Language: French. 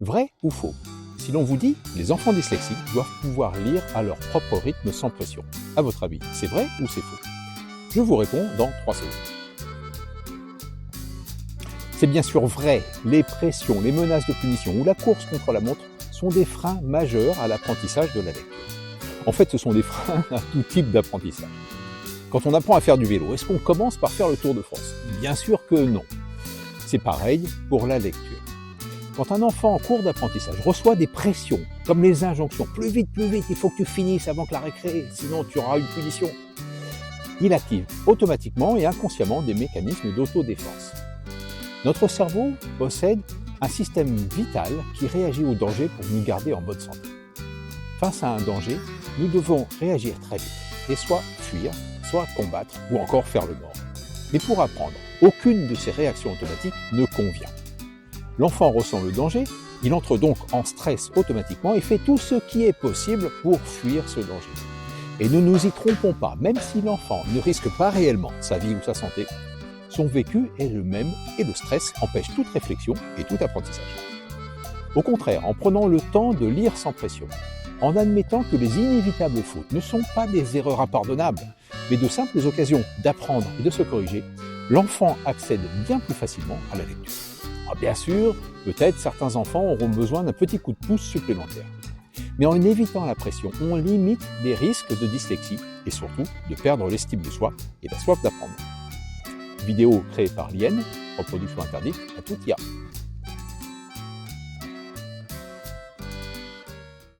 Vrai ou faux? Si l'on vous dit les enfants dyslexiques doivent pouvoir lire à leur propre rythme sans pression, à votre avis, c'est vrai ou c'est faux? Je vous réponds dans 3 secondes. C'est bien sûr vrai, les pressions, les menaces de punition ou la course contre la montre sont des freins majeurs à l'apprentissage de la lecture. En fait, ce sont des freins à tout type d'apprentissage. Quand on apprend à faire du vélo, est-ce qu'on commence par faire le Tour de France? Bien sûr que non. C'est pareil pour la lecture. Quand un enfant en cours d'apprentissage reçoit des pressions, comme les injonctions « plus vite, il faut que tu finisses avant que la récré, sinon tu auras une punition », il active automatiquement et inconsciemment des mécanismes d'autodéfense. Notre cerveau possède un système vital qui réagit au danger pour nous garder en bonne santé. Face à un danger, nous devons réagir très vite et soit fuir, soit combattre ou encore faire le mort. Mais pour apprendre, aucune de ces réactions automatiques ne convient. L'enfant ressent le danger, il entre donc en stress automatiquement et fait tout ce qui est possible pour fuir ce danger. Et ne nous y trompons pas, même si l'enfant ne risque pas réellement sa vie ou sa santé, son vécu est le même et le stress empêche toute réflexion et tout apprentissage. Au contraire, en prenant le temps de lire sans pression, en admettant que les inévitables fautes ne sont pas des erreurs impardonnables, mais de simples occasions d'apprendre et de se corriger, l'enfant accède bien plus facilement à la lecture. Alors bien sûr, peut-être certains enfants auront besoin d'un petit coup de pouce supplémentaire. Mais en évitant la pression, on limite les risques de dyslexie et surtout de perdre l'estime de soi et la soif d'apprendre. Vidéo créée par Lienne, reproduction interdite à toute IA.